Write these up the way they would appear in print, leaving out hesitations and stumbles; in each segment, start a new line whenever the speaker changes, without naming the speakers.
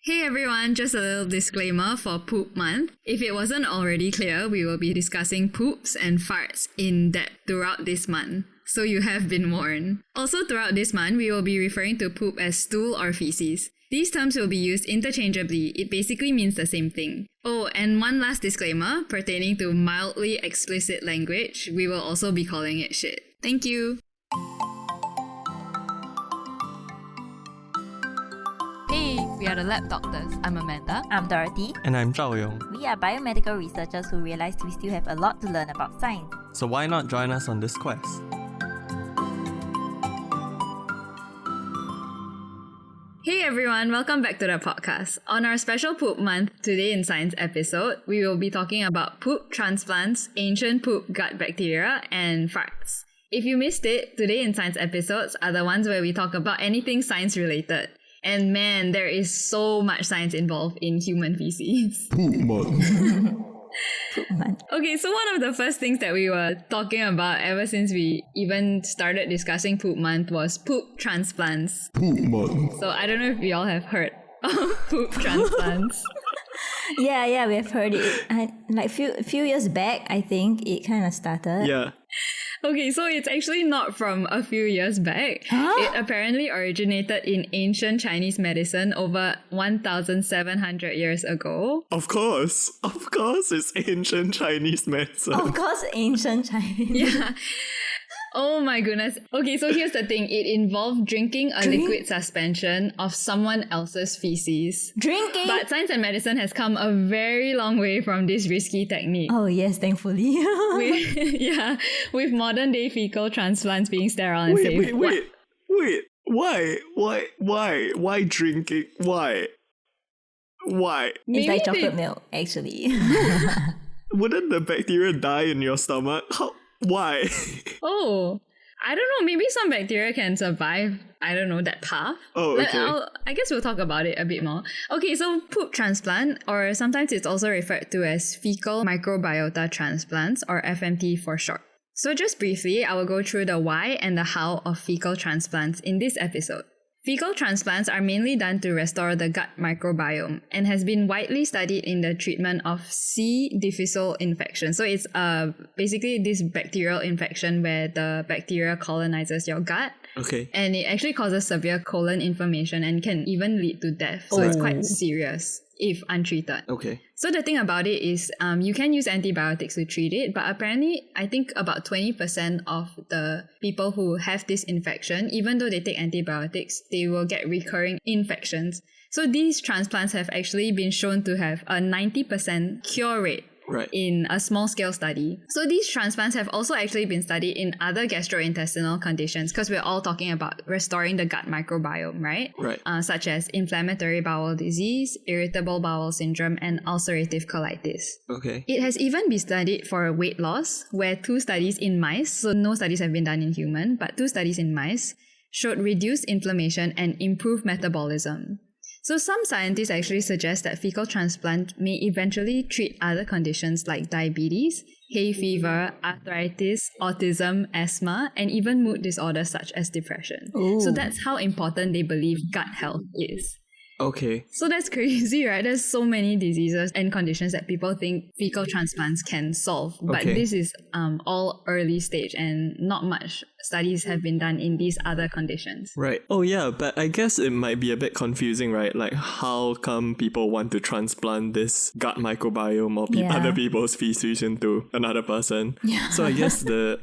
Hey everyone, just a little disclaimer for Poop Month. If it wasn't already clear, we will be discussing poops and farts in depth throughout this month. So you have been warned. Also throughout this month, we will be referring to poop as stool or feces. These terms will be used interchangeably. It basically means the same thing. Oh, and one last disclaimer pertaining to mildly explicit language, we will also be calling it shit. Thank you.
Hey, we are the Lab Doctors. I'm Amanda.
I'm Dorothy.
And I'm Zhao Yong.
We are biomedical researchers who realized we still have a lot to learn about science.
So why not join us on this quest?
Hey everyone, welcome back to the podcast. On our special Poop Month Today in Science episode, we will be talking about poop transplants, ancient poop gut bacteria, and farts. If you missed it, Today in Science episodes are the ones where we talk about anything science related. And man, there is so much science involved in human feces.
Poop month.
Poop month.
Okay, so one of the first things that we were talking about ever since we even started discussing Poop Month was poop transplants.
Poop month.
So I don't know if you all have heard of poop transplants.
Yeah, we have heard it. Like few years back, I think it kind of started.
Yeah.
Okay, so it's actually not from a few years back.
Huh?
It apparently originated in ancient Chinese medicine over 1,700 years ago.
Of course, it's ancient Chinese medicine.
Of course, ancient Chinese.
Yeah. Oh my goodness. Okay, so here's the thing. It involved drinking a liquid suspension of someone else's feces.
Drinking?
But science and medicine has come a very long way from this risky technique.
Oh yes, thankfully.
With modern day fecal transplants being sterile and safe.
Wait. Why drinking? Why?
It's
Maybe
like chocolate milk, actually.
Wouldn't the bacteria die in your stomach? Why?
Oh, I don't know. Maybe some bacteria can survive, I don't know, that path.
Oh,
But
okay.
I guess we'll talk about it a bit more. Okay, so poop transplant, or sometimes it's also referred to as fecal microbiota transplants, or FMT for short. So just briefly, I will go through the why and the how of fecal transplants in this episode. Fecal transplants are mainly done to restore the gut microbiome and has been widely studied in the treatment of C. difficile infection. So it's basically this bacterial infection where the bacteria colonizes your gut.
Okay.
And it actually causes severe colon inflammation and can even lead to death. So it's quite serious if untreated.
Okay.
So the thing about it is you can use antibiotics to treat it, but apparently I think about 20% of the people who have this infection, even though they take antibiotics, they will get recurring infections. So these transplants have actually been shown to have a 90% cure rate.
Right.
In a small-scale study. So these transplants have also actually been studied in other gastrointestinal conditions because we're all talking about restoring the gut microbiome, right?
Right.
Such as inflammatory bowel disease, irritable bowel syndrome, and ulcerative colitis.
Okay.
It has even been studied for weight loss, where 2 studies in mice, so no studies have been done in human, but 2 studies in mice showed reduced inflammation and improved metabolism. So some scientists actually suggest that fecal transplant may eventually treat other conditions like diabetes, hay fever, arthritis, autism, asthma, and even mood disorders such as depression.
Ooh.
So that's how important they believe gut health is.
Okay.
So that's crazy, right? There's so many diseases and conditions that people think fecal transplants can solve. But
Okay.
this is all early stage and not much studies have been done in these other conditions.
Right. Oh yeah, but I guess it might be a bit confusing, right? Like how come people want to transplant this gut microbiome or
Yeah.
other people's feces into another person?
Yeah.
So I guess a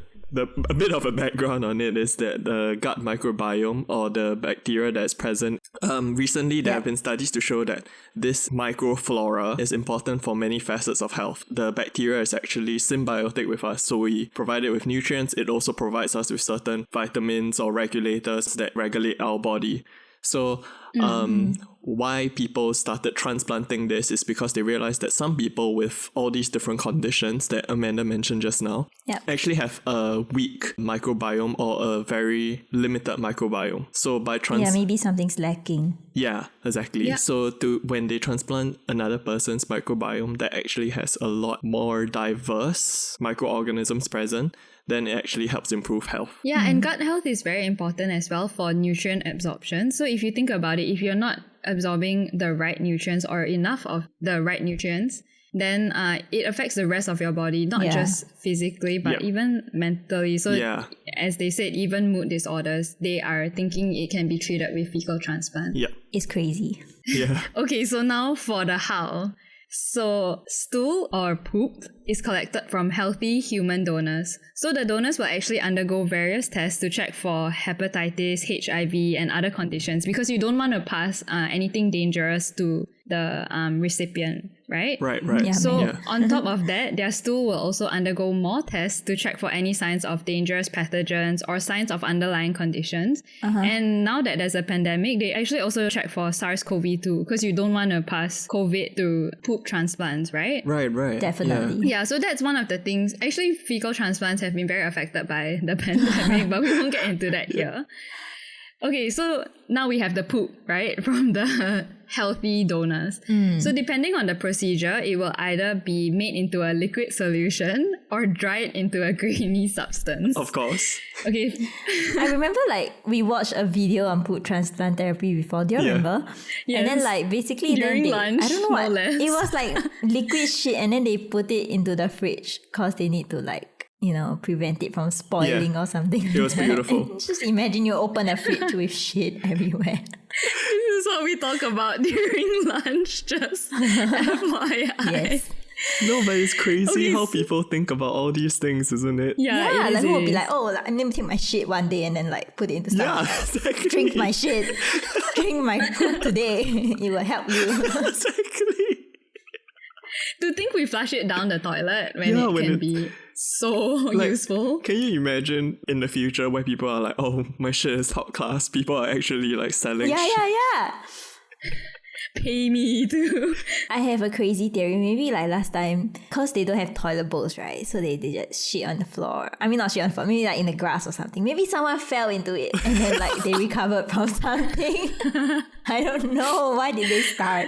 bit of a background on it is that the gut microbiome or the bacteria that's present, recently there have been studies to show that this microflora is important for many facets of health. The bacteria is actually symbiotic with us, so we provide it with nutrients. It also provides us with certain vitamins or regulators that regulate our body. So why people started transplanting this is because they realized that some people with all these different conditions that Amanda mentioned just now actually have a weak microbiome or a very limited microbiome. So by
maybe something's lacking.
Yeah, exactly.
Yeah.
So when they transplant another person's microbiome that actually has a lot more diverse microorganisms present, then it actually helps improve health.
Yeah, and gut health is very important as well for nutrient absorption. So if you think about it, if you're not absorbing the right nutrients or enough of the right nutrients, then it affects the rest of your body, not just physically, but even mentally. So as they said, even mood disorders, they are thinking it can be treated with fecal transplant.
Yeah.
It's crazy.
Yeah.
Okay, so now for the how. So stool or poop is collected from healthy human donors. So the donors will actually undergo various tests to check for hepatitis, HIV, and other conditions because you don't want to pass anything dangerous to the recipient, right?
Right.
Yeah,
So on top of that, their stool will also undergo more tests to check for any signs of dangerous pathogens or signs of underlying conditions. And now that there's a pandemic, they actually also check for SARS-CoV-2 because you don't want to pass COVID through poop transplants, right?
Right.
Definitely.
Yeah, so that's one of the things. Actually, fecal transplants have been very affected by the pandemic, but we won't get into that here. Okay, so now we have the poop, right, from the healthy donors. So depending on the procedure, it will either be made into a liquid solution or dried into a grainy substance.
Of course.
Okay.
I remember like we watched a video on poop transplant therapy before. Do you remember?
Yes.
And then like basically
During
then
lunch,
I don't know
no
what.
less.
It was like liquid shit and then they put it into the fridge because they need to like, you know, prevent it from spoiling or something.
It was beautiful.
And just imagine you open a fridge with shit everywhere.
This is what we talk about during lunch, just FYI.
Yes.
No, but it's crazy
Okay,
how
so-
people think about all these things, isn't it?
Yeah, it
like who will be
is.
like, oh, like, I'm gonna take my shit one day and then like put it into
Yeah,
stuff.
exactly.
Drink my shit. Drink my poop today. It will help you.
Exactly.
To think we flush it down the toilet when
Yeah,
it
when
can
it-
be so
Like,
useful.
Can you imagine in the future where people are like, oh, my shit is top class, people are actually like selling
Yeah.
Pay me to.
I have a crazy theory. Maybe like last time, because they don't have toilet bowls, right? So they just shit on the floor. I mean, not shit on the floor, maybe like in the grass or something. Maybe someone fell into it and then like they recovered from something. I don't know. Why did they start?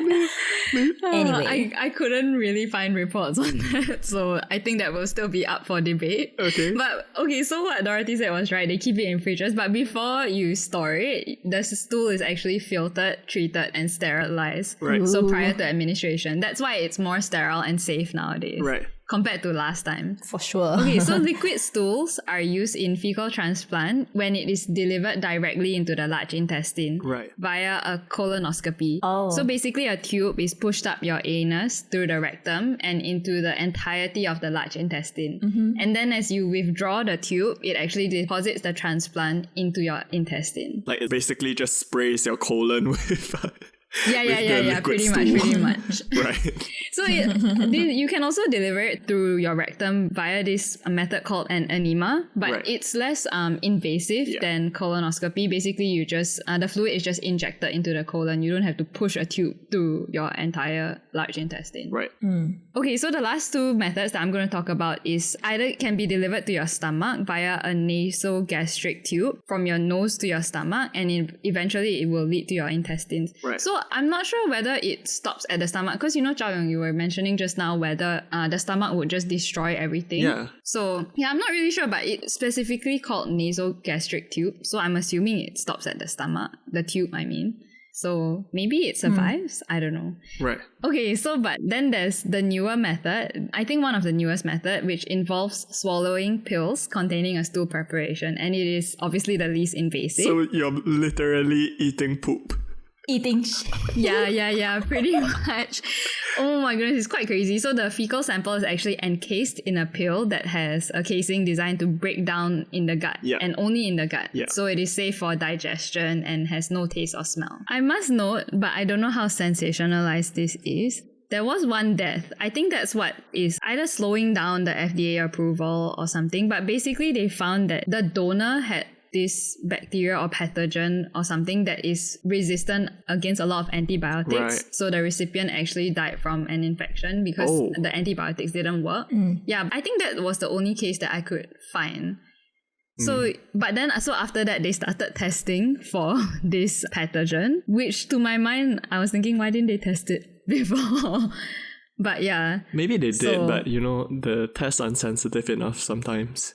Anyway.
I couldn't really find reports on that, so I think that will still be up for debate.
Okay.
But okay, so what Dorothy said was right. They keep it in fridges, but before you store it, the stool is actually filtered, treated, and sterilized.
Right.
So
Ooh.
prior to administration, that's why it's more sterile and safe nowadays.
Right.
Compared to last time.
For sure.
Okay, so liquid stools are used in fecal transplant when it is delivered directly into the large intestine
Right.
via a colonoscopy.
Oh.
So basically a tube is pushed up your anus through the rectum and into the entirety of the large intestine. And then as you withdraw the tube, it actually deposits the transplant into your intestine.
Like it basically just sprays your colon with
Yeah,
with the
yeah,
liquid
pretty
stool.
much.
Right.
So you can also deliver it through your rectum via this method called an enema, but
Right.
it's less invasive than colonoscopy. Basically, you just the fluid is just injected into the colon. You don't have to push a tube through your entire large intestine.
Right.
Okay, so the last two methods that I'm going to talk about is either it can be delivered to your stomach via a nasogastric tube from your nose to your stomach, and eventually it will lead to your intestines.
Right.
So I'm not sure whether it stops at the stomach because you know, Zhao Yong, you were mentioning just now whether the stomach would just destroy everything.
Yeah.
So yeah, I'm not really sure, but it's specifically called nasogastric tube. So I'm assuming it stops at the stomach, the tube, I mean. So maybe it survives. I don't know.
Right.
Okay, so but then there's the newer method, I think one of the newest method, which involves swallowing pills containing a stool preparation, and it is obviously the least invasive.
So you're literally eating poop.
Eating shit.
Yeah, pretty much. Oh my goodness, it's quite crazy. So the fecal sample is actually encased in a pill that has a casing designed to break down in the gut and only in the gut.
Yeah.
So it is safe for digestion and has no taste or smell. I must note, but I don't know how sensationalized this is. There was one death. I think that's what is either slowing down the FDA approval or something. But basically they found that the donor had this bacteria or pathogen or something that is resistant against a lot of antibiotics.
Right.
So the recipient actually died from an infection because the antibiotics didn't work. Yeah, I think that was the only case that I could find. So, but then, so after that, they started testing for this pathogen, which to my mind, I was thinking, why didn't they test it before? But yeah.
Maybe they did,
So-
but the tests aren't sensitive enough sometimes.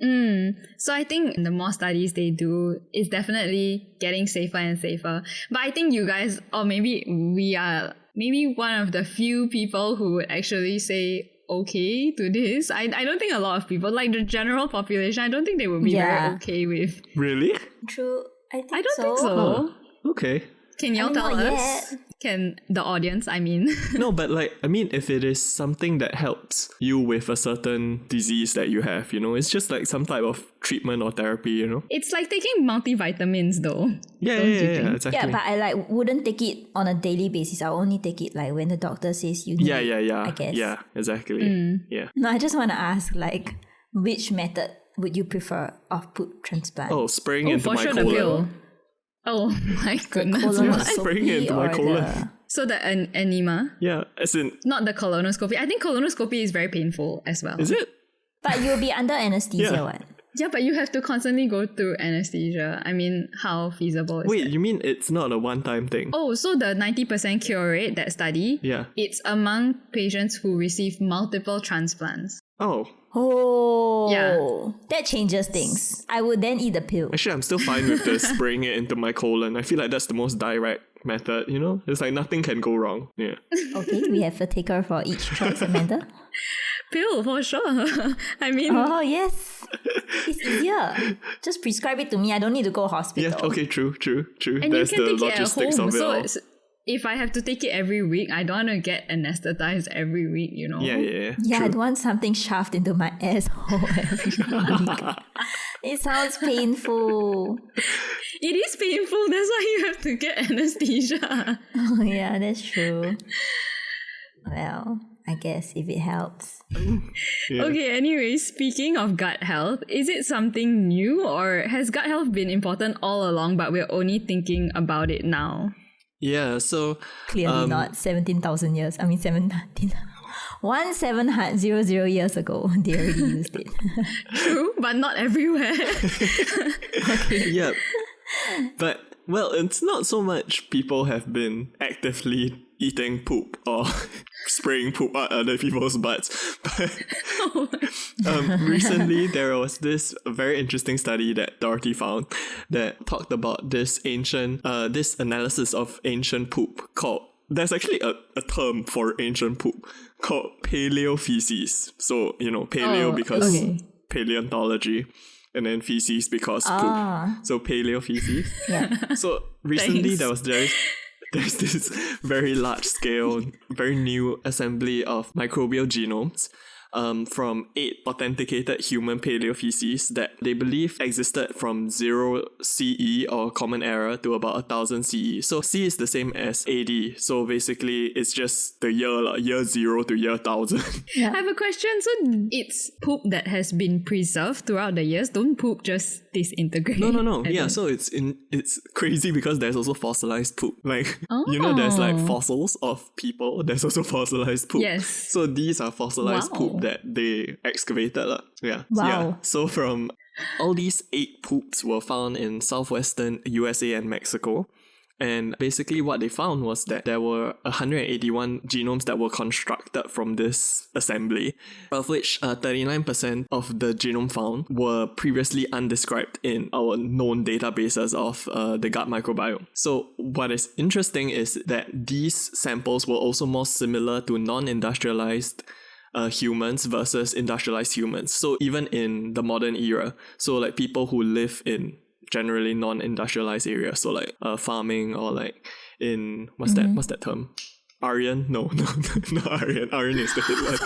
So I think the more studies they do, it's definitely getting safer and safer. But I think you guys, or maybe we are maybe one of the few people who would actually say okay to this. I don't think a lot of people, like the general population, I don't think they would be very okay with.
Really?
True. I think
I don't think so.
Oh, okay.
Can y'all tell
not
us?
yet.
Can the audience, I mean.
No, but if it is something that helps you with a certain disease that you have, it's just like some type of treatment or therapy,
It's like taking multivitamins though.
Yeah,
Don't you
yeah,
think?
exactly.
Yeah, but I wouldn't take it on a daily basis. I'll only take it when the doctor says you need
yeah,
it,
yeah.
I guess.
Yeah, exactly. Yeah.
No, I just want to ask which method would you prefer of poop transplant?
Oh, spraying
Oh,
into
for
my
sure the
colon.
pill. Oh my goodness.
Spraying it into my
or
colon.
So the enema,
Yeah, as in,
not the colonoscopy. I think colonoscopy is very painful as well.
is it?
But you'll be under anesthesia,
Yeah.
what?
Yeah, but you have to constantly go through anesthesia. I mean, how feasible is
Wait,
that?
you mean it's not a one-time thing?
Oh, so the 90% cure rate, that study,
Yeah.
it's among patients who receive multiple transplants.
Oh,
Oh,
Yeah.
that changes things. I would then eat the pill.
actually, I'm still fine with the spraying it into my colon. I feel like that's the most direct method, It's like nothing can go wrong. Yeah.
Okay, we have a taker for each choice, Amanda.
Pill, for sure. I mean,
Oh, yes. It's easier. Just prescribe it to me. I don't need to go hospital.
Yeah, okay, true.
and
There's
you can
the
take it at
logistics
home.
of it
So
all.
if I have to take it every week, I don't want to get anesthetized every week,
Yeah.
Yeah, I
True.
don't want something shoved into my asshole every week. It sounds painful.
It is painful. That's why you have to get anesthesia.
Oh, yeah, that's true. Well, I guess if it helps.
Yeah.
Okay, anyway, speaking of gut health, is it something new or has gut health been important all along but we're only thinking about it now?
Yeah, so
Clearly not 17,000 years. I mean, 1700 years ago, they already used it.
True, but not everywhere.
yeah. But well, it's not so much people have been actively eating poop or spraying poop at other people's butts. But recently there was this very interesting study that Dorothy found that talked about this this analysis of ancient poop called, there's actually a term for ancient poop called paleofeces. So, paleo because paleontology, and then feces because poop. So paleofeces.
Yeah.
So recently
Thanks.
there's this very large scale, very new assembly of microbial genomes from 8 authenticated human paleofeces that they believe existed from 0 CE or common era to about 1000 CE. So C is the same as AD. So basically it's just the year 0 to year 1000.
I have a question. So it's poop that has been preserved throughout the years. Don't poop just disintegrate?
No.
I
Yeah,
don't-
so it's crazy because there's also fossilized poop. Like there's like fossils of people. There's also fossilized poop.
Yes.
So these are fossilized
Wow.
poop that they excavated. Yeah.
Wow.
Yeah. So from all these 8 poops were found in southwestern USA and Mexico. And basically what they found was that there were 181 genomes that were constructed from this assembly, of which 39% of the genome found were previously undescribed in our known databases of the gut microbiome. So what is interesting is that these samples were also more similar to non-industrialized humans versus industrialized humans. So even in the modern era, so like people who live in generally non-industrialized areas, so like farming or like in what's that term? Aryan? No, not Aryan. Aryan is the Hitler.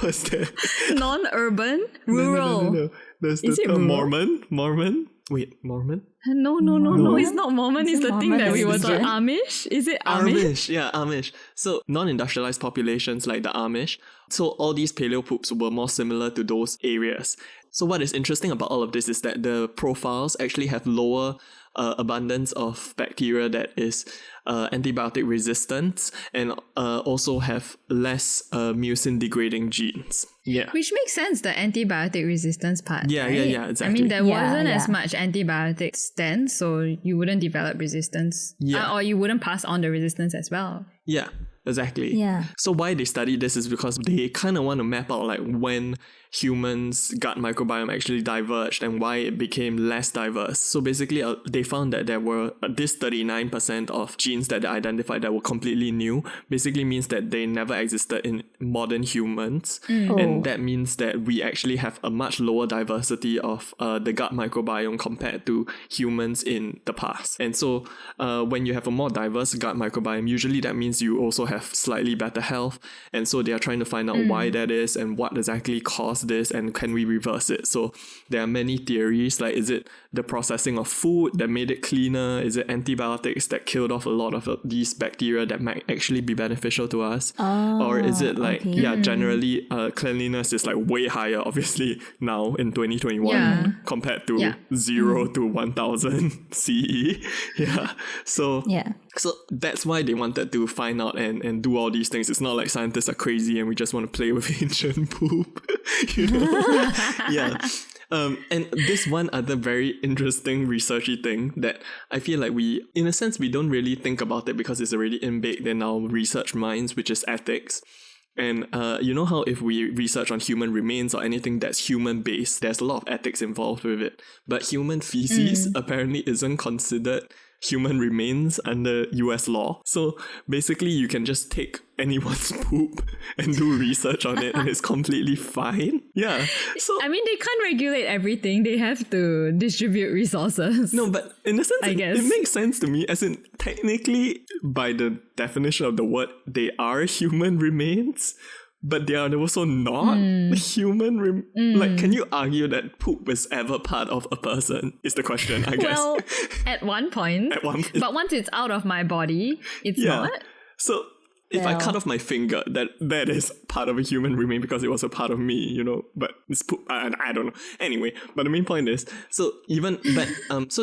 What's that?
Non-urban? Rural?
No. There's the
Is it
term
rural?
Mormon? Wait, Mormon?
No, it's not Mormon. It's the thing
Mormon
that we were
is
taught.
different.
Amish? Is it Amish?
Yeah, Amish. So non-industrialized populations like the Amish. So all these paleo poops were more similar to those areas. So what is interesting about all of this is that the profiles actually have lower abundance of bacteria that is antibiotic resistant and also have less mucin degrading genes. Yeah.
Which makes sense, the antibiotic resistance part.
Yeah,
right?
exactly.
I mean, there
Yeah,
wasn't as
yeah.
much antibiotics then, so you wouldn't develop resistance.
Yeah.
Or you wouldn't pass on the resistance as well.
Yeah. Exactly.
Yeah.
So why they study this is because they kind of want to map out like when humans' gut microbiome actually diverged and why it became less diverse. So basically, they found that there were this 39% of genes that they identified that were completely new. Basically means that they never existed in modern humans. And that means that we actually have a much lower diversity of the gut microbiome compared to humans in the past. And so when you have a more diverse gut microbiome, usually that means you also have slightly better health. And so they are trying to find out why that is and what exactly caused this and can we reverse it. So there are many theories, like is it the processing of food that made it cleaner? Is it antibiotics that killed off a lot of these bacteria that might actually be beneficial to us? Or is it like, generally cleanliness is like way higher obviously now in 2021 compared to 0 to 1000 CE. So that's why they wanted to find out and do all these things. It's not like scientists are crazy and we just want to play with ancient poop. You know? And this one other very interesting researchy thing that I feel like we don't really think about it because it's already inbaked in our research minds, which is ethics. And you know how if we research on human remains or anything that's human based, there's a lot of ethics involved with it. But human feces apparently isn't considered human remains under US law. So basically you can just take anyone's poop and do research on it and it's completely fine. Yeah. So
I mean, they can't regulate everything. They have to distribute resources.
no, but in a sense,
I guess.
it makes sense to me, as in technically by the definition of the word, they are human remains. But they are also not human. Like, can you argue that poop is ever part of a person? Is the question, I guess.
Well, at one point. But once it's out of my body, it's not.
So if I cut off my finger, that is part of a human remain because it was a part of me, you know. But it's poop. I don't know. Anyway, but the main point is, so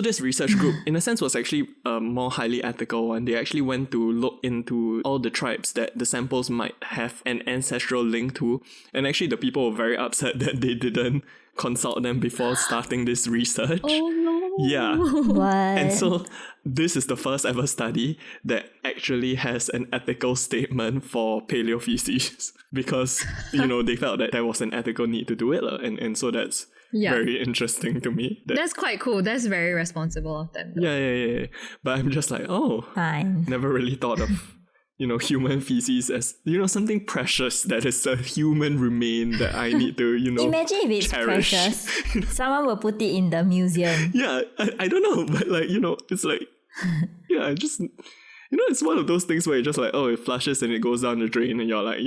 this research group, in a sense, was actually a more highly ethical one. They actually went to look into all the tribes that the samples might have an ancestral link to, and actually the people were very upset that they didn't consult them before starting this research.
Oh no.
Yeah.
What?
And so this is the first ever study that actually has an ethical statement for paleofeces because, you know, they felt that there was an ethical need to do it. And so that's very interesting to me.
That's quite cool. That's very responsible of them.
Yeah. But I'm just like,
Fine.
never really thought of, you know, human feces as, you know, something precious that is a human remain that I need to, you know,
imagine if it's
cherish.
precious. Someone will put it in the museum.
Yeah, I don't know, but like, you know, it's like, just, you know, it's one of those things where you're just like, oh, it flushes and it goes down the drain and you're like,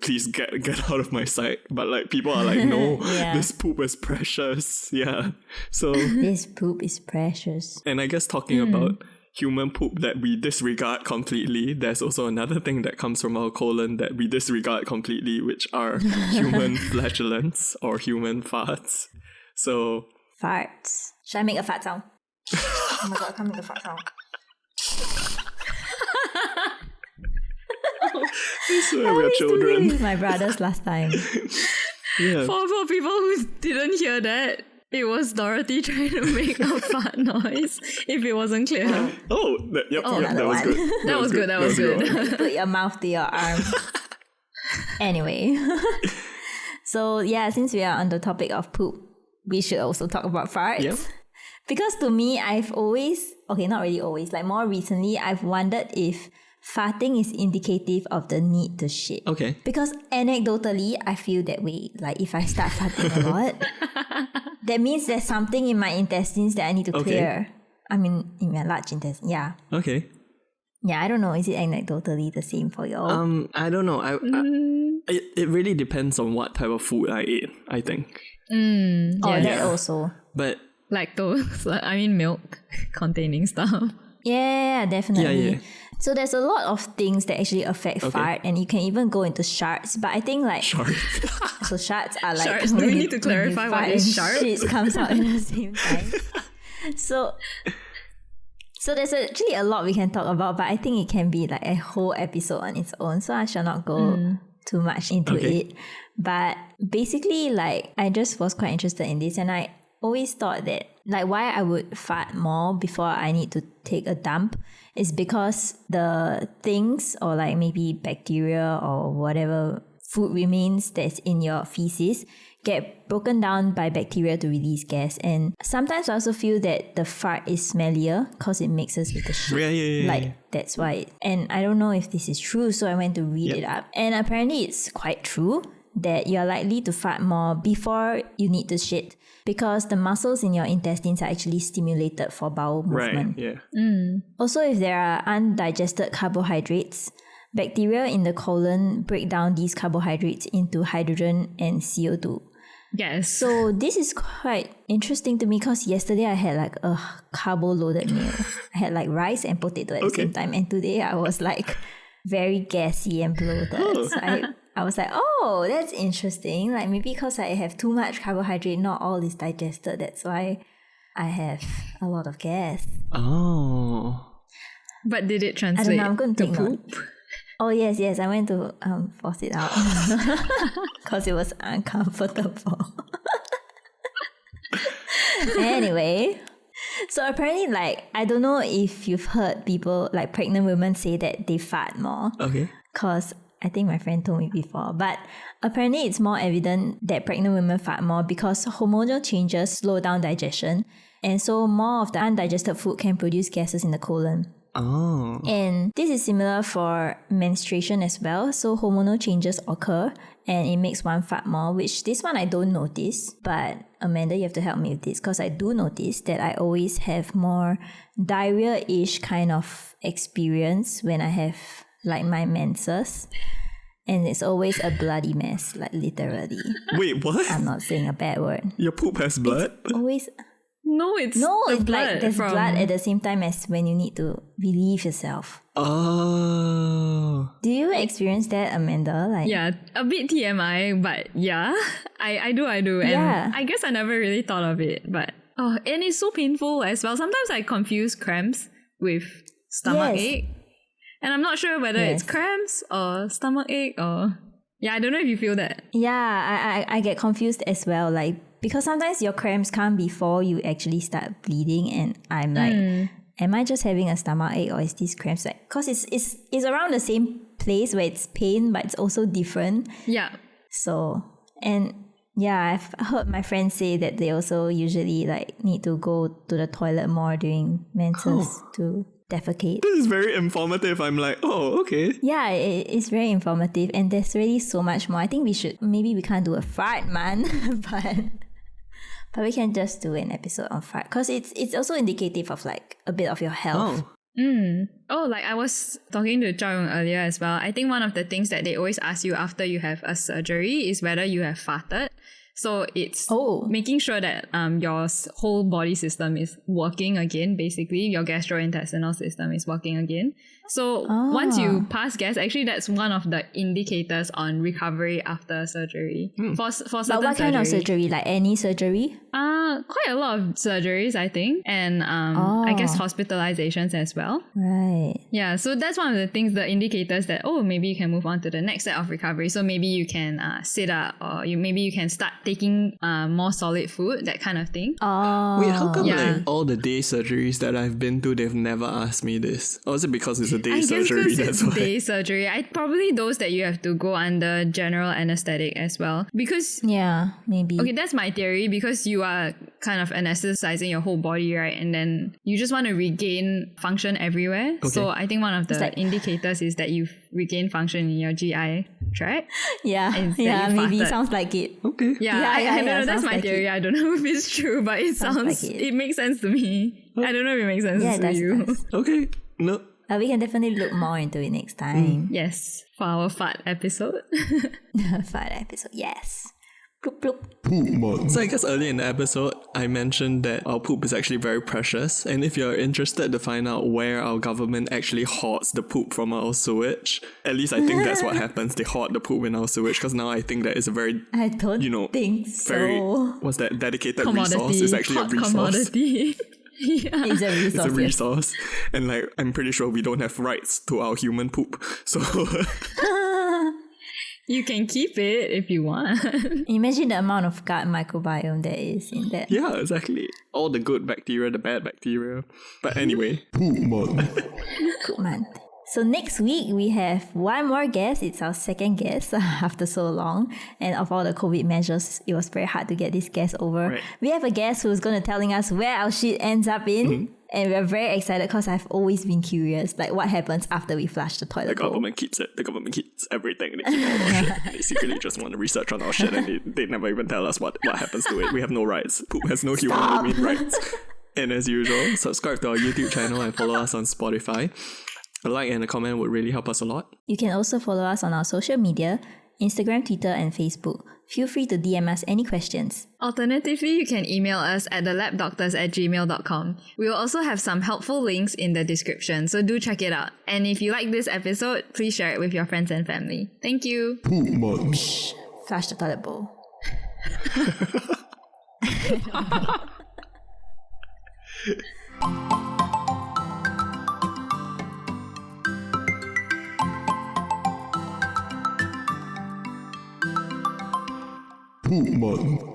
please get out of my sight. But like, people are like, no, this poop is precious. Yeah, so.
This poop is precious.
And I guess talking about human poop that we disregard completely, there's also another thing that comes from our colon that we disregard completely, which are human flatulence or human farts. So
Farts. Should I make a fart sound? Oh my god, I can't make a fart sound.
I swear we're
Doing
children.
with my brothers last time.
Yeah.
For people who didn't hear that, it was Dorothy trying to make a fart noise, if it wasn't clear.
That was
one.
good.
That was good.
Put your mouth to your arm. Anyway. So yeah, since we are on the topic of poop, we should also talk about farts.
Yeah.
Because to me, I've always, not really always, like more recently, I've wondered if farting is indicative of the need to shit.
Okay.
Because anecdotally, I feel that way. Like if I start farting a lot, that means there's something in my intestines that I need to clear. I mean, in my large intestine. Yeah.
Okay.
Yeah, I don't know. Is it anecdotally the same for y'all?
I don't know. It really depends on what type of food I ate, I think.
That also.
But
lactose, milk containing stuff.
Yeah, definitely.
Yeah.
So there's a lot of things that actually affect fart, and you can even go into sharts. But I think like so sharts are like
Sharts? Do we need to clarify what is shart?
Shit comes out at the same time. So there's actually a lot we can talk about, but I think it can be like a whole episode on its own. So I shall not go too much into it. But basically, like I just was quite interested in this, and I always thought that like why I would fart more before I need to take a dump is because the things or like maybe bacteria or whatever food remains that's in your feces get broken down by bacteria to release gas. And sometimes I also feel that the fart is smellier because it mixes with the shit.
Yeah.
Like that's why. And I don't know if this is true, so I went to read it up. And apparently it's quite true that you're likely to fart more before you need to shit because the muscles in your intestines are actually stimulated for bowel movement.
Right, yeah.
Also, if there are undigested carbohydrates, bacteria in the colon break down these carbohydrates into hydrogen and CO2.
Yes.
So this is quite interesting to me because yesterday I had like a carbo-loaded meal. I had like rice and potato at the same time. And today I was like very gassy and bloated. So I was like, oh, that's interesting. Like maybe because I have too much carbohydrate, not all is digested. That's why I have a lot of gas.
Oh.
But did it
I
translate
don't know, I'm going to
to
take note.
poop?
Oh, yes. I went to force it out because it was uncomfortable. Anyway, so apparently, like, I don't know if you've heard people, like pregnant women say that they fart more.
Okay.
Because I think my friend told me before. But apparently, it's more evident that pregnant women fart more because hormonal changes slow down digestion. And so more of the undigested food can produce gases in the colon.
Oh.
And this is similar for menstruation as well. So hormonal changes occur and it makes one fart more, which this one I don't notice. But Amanda, you have to help me with this because I do notice that I always have more diarrhea-ish kind of experience when I have like my menses. And it's always a bloody mess, like literally.
Wait, what?
I'm not saying a bad word.
Your poop has blood?
It's always...
No, it's
it's
blood
like there's
from...
blood at the same time as when you need to relieve yourself.
Oh.
Do you experience that, Amanda? Like,
Yeah, a bit TMI, but yeah, I do. And
Yeah.
I guess I never really thought of it, but and it's so painful as well. Sometimes I confuse cramps with stomach
Yes.
ache. And I'm not sure whether it's cramps or stomach ache or... Yeah, I don't know if you feel that.
Yeah, I get confused as well. Like, because sometimes your cramps come before you actually start bleeding, and I'm like, am I just having a stomach ache or is this cramps? Like, cause it's around the same place where it's pain, but it's also different.
Yeah.
So, and yeah, I've heard my friends say that they also usually like need to go to the toilet more during menses to defecate.
This is very informative. I'm like, oh, okay.
Yeah, it's very informative and there's really so much more. I think maybe we can't do a fart man, but we can just do an episode on fart because it's also indicative of like a bit of your health.
Oh, like I was talking to Zhao Yong earlier as well. I think one of the things that they always ask you after you have a surgery is whether you have farted. So it's making sure that your whole body system is working again, basically. Your gastrointestinal system is working again. So once you pass gas, actually that's one of the indicators on recovery after surgery. For certain
But what kind of surgery? Like any surgery?
Quite a lot of surgeries, I think. And I guess hospitalizations as well.
Right.
Yeah, so that's one of the things, the indicators that, maybe you can move on to the next set of recovery. So maybe you can sit up or maybe you can start taking more solid food, that kind of thing.
Wait, how come like all the day surgeries that I've been to, they've never asked me this? Or is it because it's a day surgery?
That's why. Day surgery. Probably those that you have to go under general anesthetic as well. Because
yeah, maybe.
Okay, that's my theory, because you are kind of anesthetizing your whole body, right? And then you just want to regain function everywhere. Okay. So I think one of the indicators is that you've regained function in your GI tract.
Yeah, maybe sounds like it.
Okay.
Yeah, I don't know. That's my theory. I don't know if it's true, but it sounds
like it
makes sense to me. I don't know if it makes sense to you.
Does.
Okay. No.
We can definitely look more into it next time.
Yes, for our fart episode.
Fart episode, yes. Bloop, bloop.
Poop. So I guess earlier in the episode, I mentioned that our poop is actually very precious. And if you're interested to find out where our government actually hoards the poop from our sewage, at least I think that's what happens. They hoard the poop in our sewage, because now I think that is a very,
I don't think so.
Very, what's that, dedicated
commodity.
Resource. It's actually
Hot
a resource.
Commodity. Yeah.
It's a resource.
It's a resource. And like, I'm pretty sure we don't have rights to our human poop. So...
You can keep it if you want.
Imagine the amount of gut microbiome there is in that.
Yeah, exactly. All the good bacteria, the bad bacteria. But anyway.
Good man. So next week, we have one more guest. It's our second guest after so long. And of all the COVID measures, it was very hard to get this guest over.
Right.
We have a guest who's going to telling us where our shit ends up in. And we're very excited because I've always been curious, like what happens after we flush the toilet
The
bowl.
government keeps it. The government keeps everything. They keep all our shit. They secretly just want to research on our shit and they never even tell us what happens to it. We have no rights. Poop has no human rights. And as usual, subscribe to our YouTube channel and follow us on Spotify. A like and a comment would really help us a lot.
You can also follow us on our social media, Instagram, Twitter, and Facebook. Feel free to DM us any questions.
Alternatively, you can email us at thelabdoctors@gmail.com. We will also have some helpful links in the description, so do check it out. And if you like this episode, please share it with your friends and family. Thank you.
Flush the toilet bowl.
Poop month.